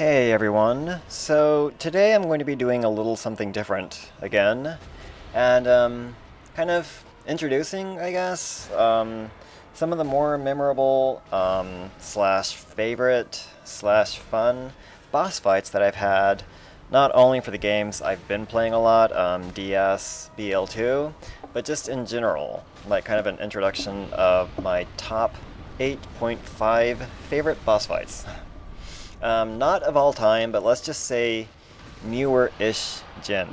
Hey everyone, so today I'm going to be doing a little something different again, and kind of introducing, I guess, some of the more memorable, slash favorite, slash fun boss fights that I've had, not only for the games I've been playing a lot, DS, BL2, but just in general, like kind of an introduction of my top 8.5 favorite boss fights. Not of all time, but let's just say newer-ish gen.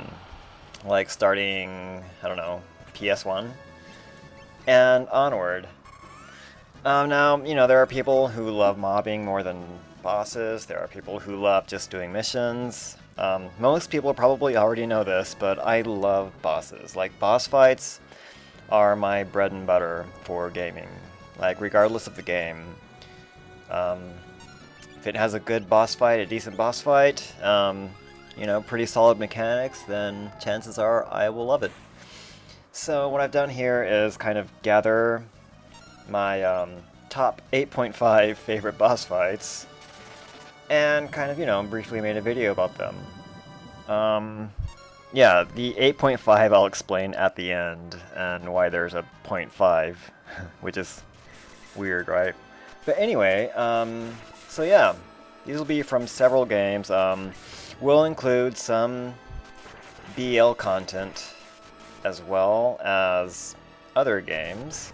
Like starting, I don't know, PS1 and onward. Now, there are people who love mobbing more than bosses. There are people who love just doing missions. Most people probably already know this, but I love bosses. Like, boss fights are my bread and butter for gaming. Like, regardless of the game. If it has a good boss fight, a decent boss fight, pretty solid mechanics, then chances are I will love it. So what I've done here is kind of gather my top 8.5 favorite boss fights and kind of, briefly made a video about them. Yeah, the 8.5 I'll explain at the end and why there's a 0.5, which is weird, right? But anyway, so yeah, these will be from several games. We'll include some BL content as well as other games.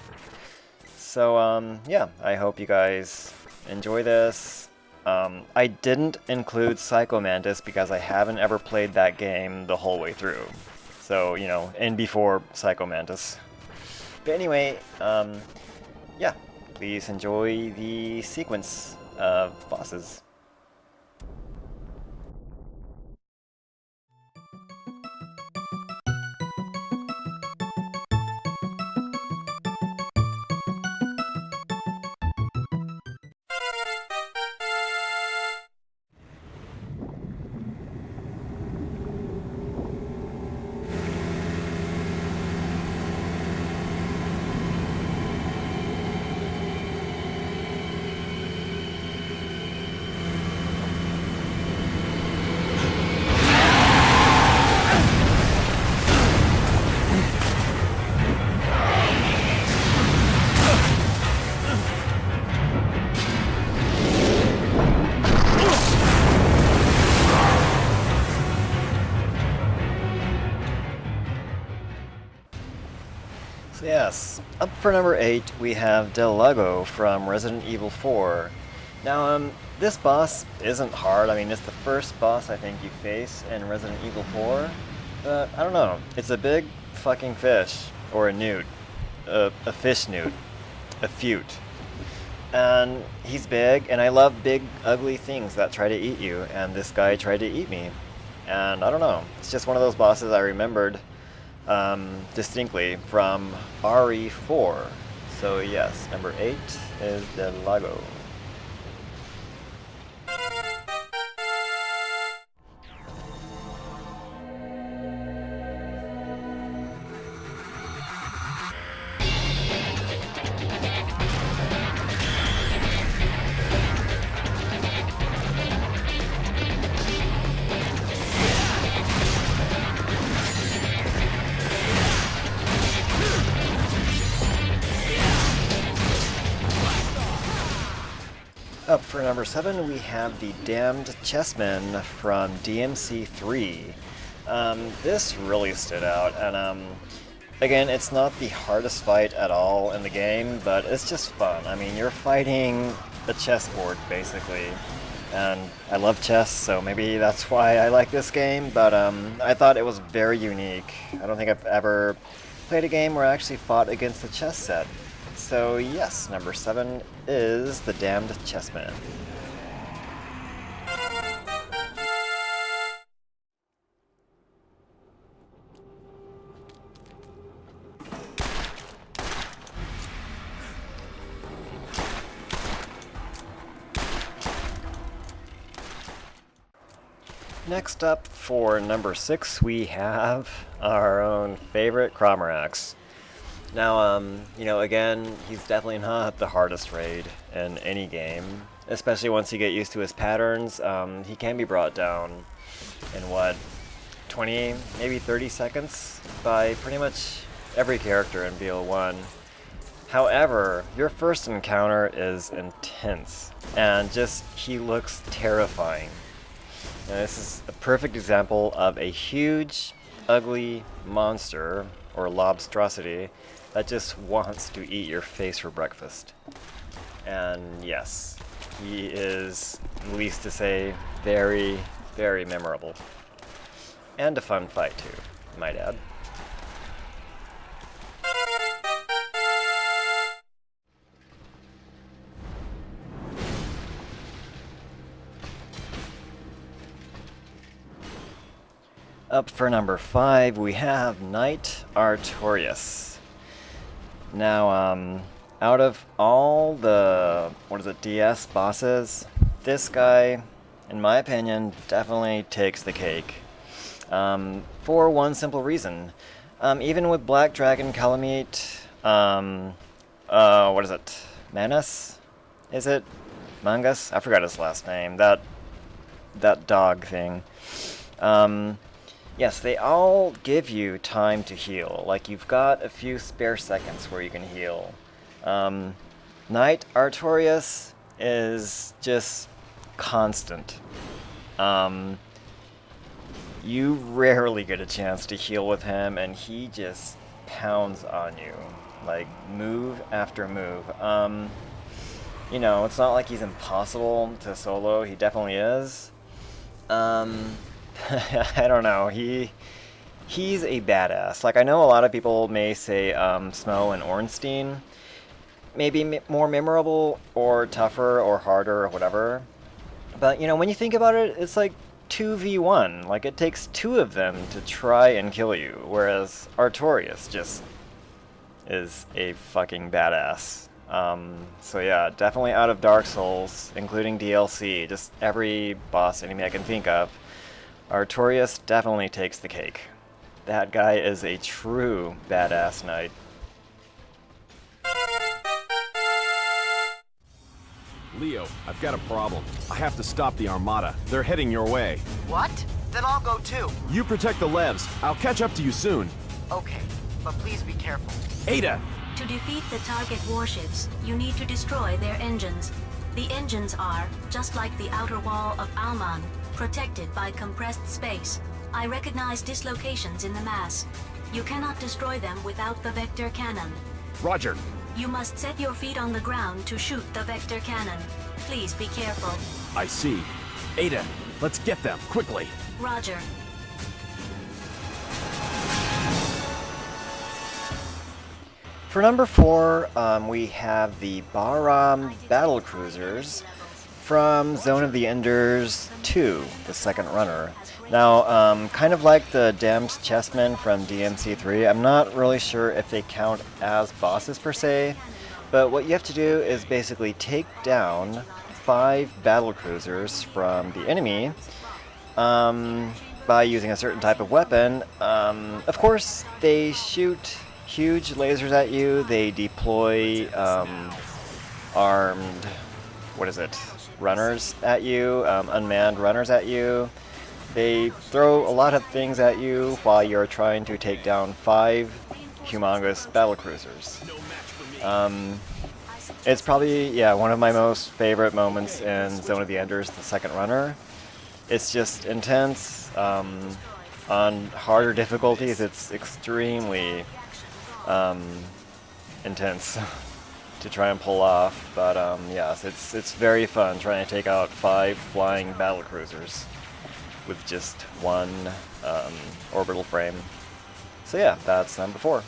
So yeah, I hope you guys enjoy this. I didn't include Psycho Mantis because I haven't ever played that game the whole way through. So, in before Psycho Mantis. But anyway, yeah, please enjoy the sequence of bosses. So yes, up for number 8 we have Delibow from Resident Evil 4. Now, this boss isn't hard. I mean, it's the first boss I think you face in Resident Evil 4. But, I don't know, it's a big fucking fish. Or a newt. A fish newt. A fute. And he's big, and I love big, ugly things that try to eat you, and this guy tried to eat me. And I don't know, it's just one of those bosses I remembered distinctly from RE4. So yes, number 8 is Delibow. Up for number 7, we have the Damned Chessmen from DMC3. This really stood out, and again, it's not the hardest fight at all in the game, but it's just fun. I mean, you're fighting a chessboard, basically, and I love chess, so maybe that's why I like this game, but I thought it was very unique. I don't think I've ever played a game where I actually fought against a chess set. So yes, number 7 is the Damned Chessmen. Next up for number 6, we have our own favorite Cromerx. Now, you know, again, he's definitely not the hardest raid in any game, especially once you get used to his patterns. He can be brought down in, what, 20, maybe 30 seconds by pretty much every character in BO1. However, your first encounter is intense, and just, he looks terrifying. And this is a perfect example of a huge, ugly monster, or lobstrosity, that just wants to eat your face for breakfast. And yes, he is, least to say, very, very memorable. And a fun fight too, might add. Up for number 5, we have Knight Artorias. Now, out of all the, DS bosses, this guy, in my opinion, definitely takes the cake. For one simple reason. Even with Black Dragon Calamite, Manus? Is it? Mangus? I forgot his last name. That dog thing. Yes, they all give you time to heal. Like, you've got a few spare seconds where you can heal. Knight Artorias is just constant. You rarely get a chance to heal with him, and he just pounds on you. Like, move after move. You know, it's not like he's impossible to solo. He definitely is. I don't know. He's a badass. Like, I know a lot of people may say Smo and Ornstein may be more memorable or tougher or harder or whatever. But, you know, when you think about it, it's like 2v1. Like, it takes 2 of them to try and kill you, whereas Artorias just is a fucking badass. So yeah, definitely out of Dark Souls, including DLC, just every boss enemy I can think of, Artorias definitely takes the cake. That guy is a true badass knight. Leo, I've got a problem. I have to stop the Armada. They're heading your way. What? Then I'll go too. You protect the Levs. I'll catch up to you soon. Okay, but please be careful. Ada! To defeat the target warships, you need to destroy their engines. The engines are, just like the outer wall of Alman, protected by compressed space. I recognize dislocations in the mass. You cannot destroy them without the vector cannon. Roger. You must set your feet on the ground to shoot the vector cannon. Please be careful. I see. Ada, let's get them, quickly. Roger. For number 4, we have the Bahram battle cruisers from Zone of the Enders 2, the second runner. Now, kind of like the Damned Chessmen from DMC3, I'm not really sure if they count as bosses per se, but what you have to do is basically take down 5 battle cruisers from the enemy by using a certain type of weapon. Of course, they shoot huge lasers at you, they deploy armed, runners at you, unmanned runners at you. They throw a lot of things at you while you're trying to take down 5 humongous battlecruisers. It's probably, one of my most favorite moments in Zone of the Enders, the second runner. It's just intense. On harder difficulties, it's extremely intense to try and pull off. But yes, it's very fun trying to take out 5 flying battlecruisers with just one orbital frame. So yeah, that's number 4.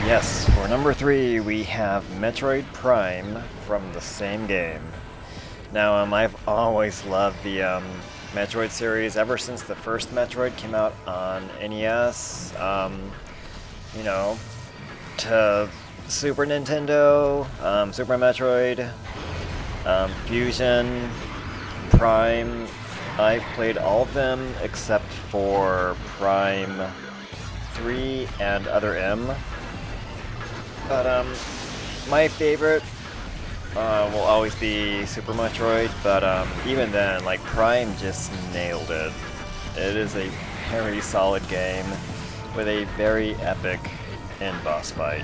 Yes, for number 3 we have Metroid Prime from the same game. Now, I've always loved the Metroid series ever since the first Metroid came out on NES. You know, to Super Nintendo, Super Metroid, Fusion, Prime. I've played all of them except for Prime 3 and Other M. But my favorite will always be Super Metroid, but even then, like, Prime just nailed it. It is a very solid game with a very epic end boss fight.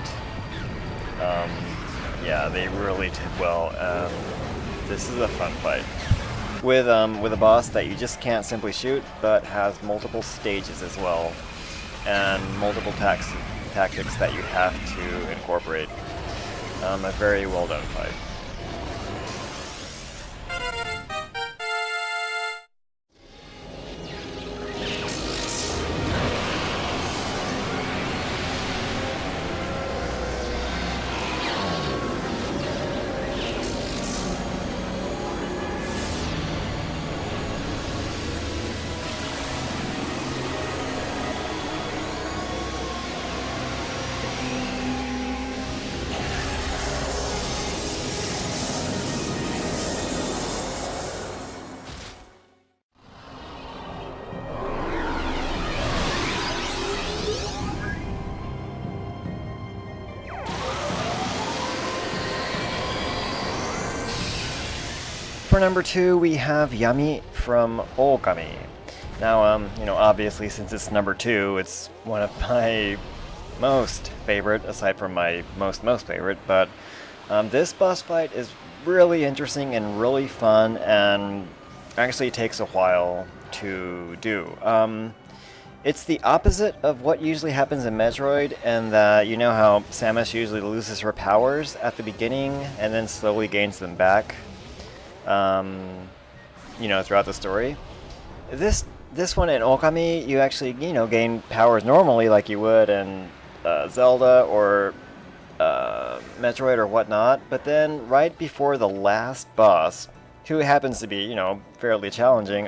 Yeah, they really did well. This is a fun fight with a boss that you just can't simply shoot, but has multiple stages as well, and multiple tactics that you have to incorporate. A very well done fight. For number 2, we have Yami from Okami. Now, obviously, since it's number 2, it's one of my most favorite, aside from my most favorite, but this boss fight is really interesting and really fun, and actually takes a while to do. It's the opposite of what usually happens in Metroid, and that you know how Samus usually loses her powers at the beginning and then slowly gains them back. Throughout the story. This one in Okami, you actually, gain powers normally like you would in Zelda or Metroid or whatnot, but then right before the last boss, who happens to be, fairly challenging,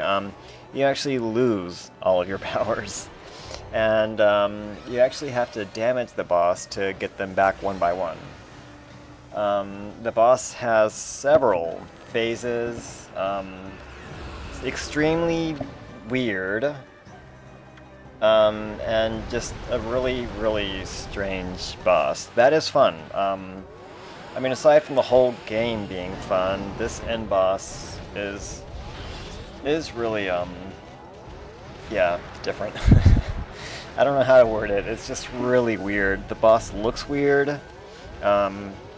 you actually lose all of your powers. And you actually have to damage the boss to get them back one by one. The boss has several phases, extremely weird, and just a really, really strange boss. That is fun. Aside from the whole game being fun, this end boss is really, different. I don't know how to word it. It's just really weird. The boss looks weird.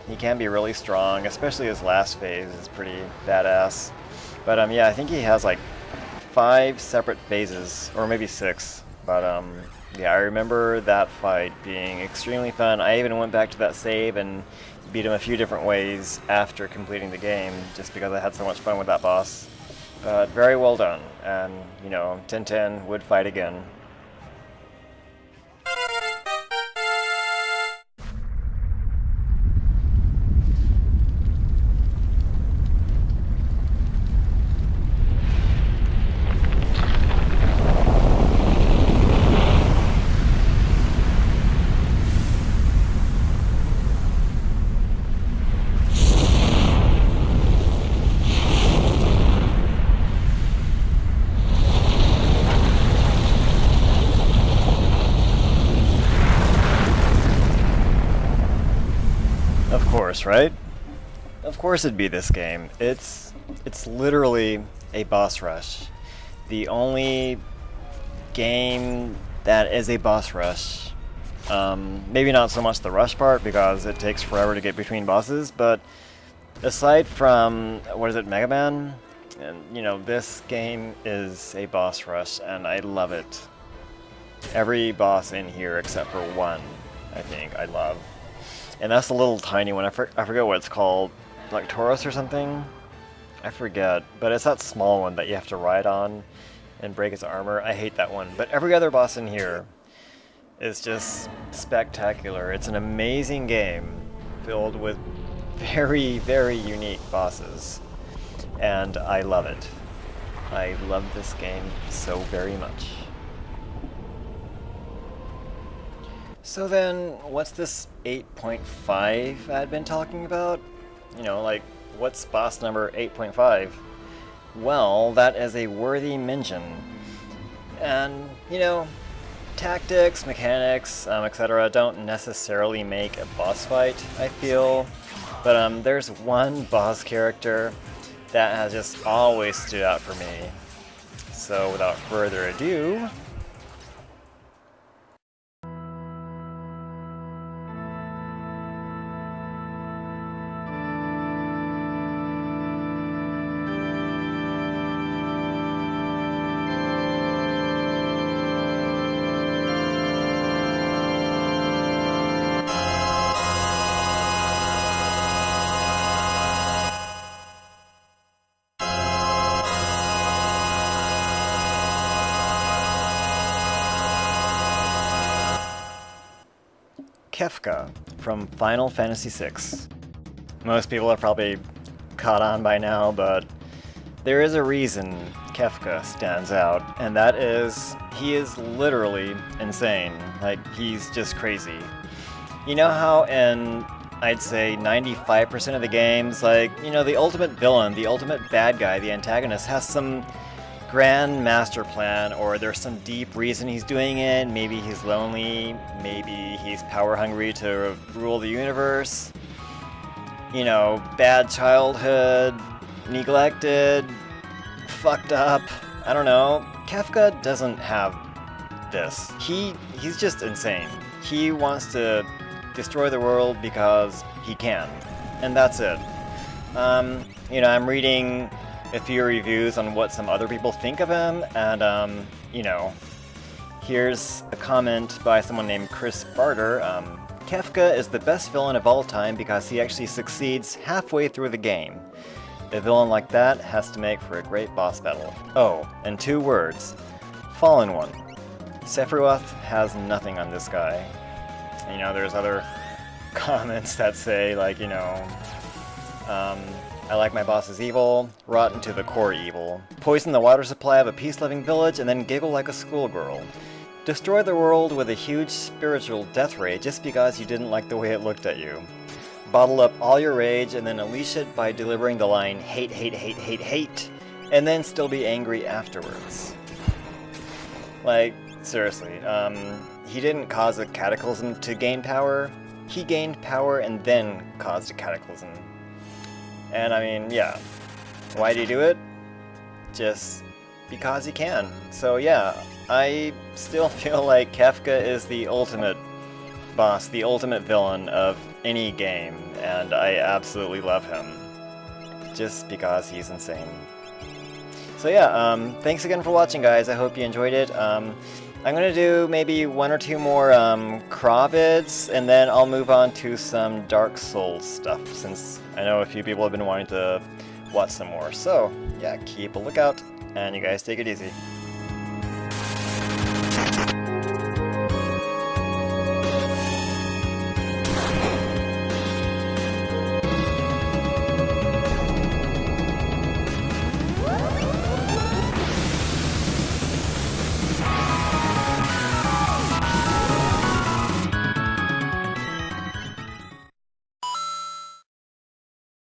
He can be really strong, especially his last phase is pretty badass. But I think he has like 5 separate phases, or maybe 6. But I remember that fight being extremely fun. I even went back to that save and beat him a few different ways after completing the game, just because I had so much fun with that boss. But very well done, and 10/10 would fight again. Of course, right? Of course it'd be this game. It's literally a boss rush. The only game that is a boss rush. Maybe not so much the rush part, because it takes forever to get between bosses, but aside from, Mega Man? And, this game is a boss rush, and I love it. Every boss in here except for one, I think, I love. And that's a little tiny one. I forget what it's called. Like Artorias or something? I forget. But it's that small one that you have to ride on and break its armor. I hate that one. But every other boss in here is just spectacular. It's an amazing game filled with very, very unique bosses, and I love it. I love this game so very much. So then, what's this 8.5 I'd been talking about? You know, like, what's boss number 8.5? Well, that is a worthy mention. And, you know, tactics, mechanics, etc. don't necessarily make a boss fight, I feel. But there's one boss character that has just always stood out for me. So without further ado, Kefka from Final Fantasy VI. Most people have probably caught on by now, but there is a reason Kefka stands out, and that is he is literally insane. Like, he's just crazy. You know how in, I'd say, 95% of the games, like, you know, the ultimate villain, the ultimate bad guy, the antagonist, has some grand master plan, or there's some deep reason he's doing it. Maybe he's lonely, maybe he's power hungry to rule the universe. You know, bad childhood, neglected, fucked up, I don't know. Kefka doesn't have this. He's just insane. He wants to destroy the world because he can, and that's it. You know, I'm reading a few reviews on what some other people think of him, and you know, here's a comment by someone named Chris Barter. Kefka is the best villain of all time because he actually succeeds halfway through the game. A villain like that has to make for a great boss battle. Oh, and 2 words. Fallen One. Sephiroth has nothing on this guy. You know, there's other comments that say, like, you know, I like my bosses evil, rotten to the core evil. Poison the water supply of a peace-loving village and then giggle like a schoolgirl. Destroy the world with a huge spiritual death ray just because you didn't like the way it looked at you. Bottle up all your rage and then unleash it by delivering the line, hate, hate, hate, hate, hate, and then still be angry afterwards. Like, seriously, he didn't cause a cataclysm to gain power. He gained power and then caused a cataclysm. And I mean, yeah, why did he do it? Just because he can. So yeah, I still feel like Kefka is the ultimate boss, the ultimate villain of any game, and I absolutely love him. Just because he's insane. So yeah, thanks again for watching, guys. I hope you enjoyed it. I'm gonna do maybe 1 or 2 more Craw vids, and then I'll move on to some Dark Souls stuff, since I know a few people have been wanting to watch some more. So yeah, keep a lookout, and you guys take it easy.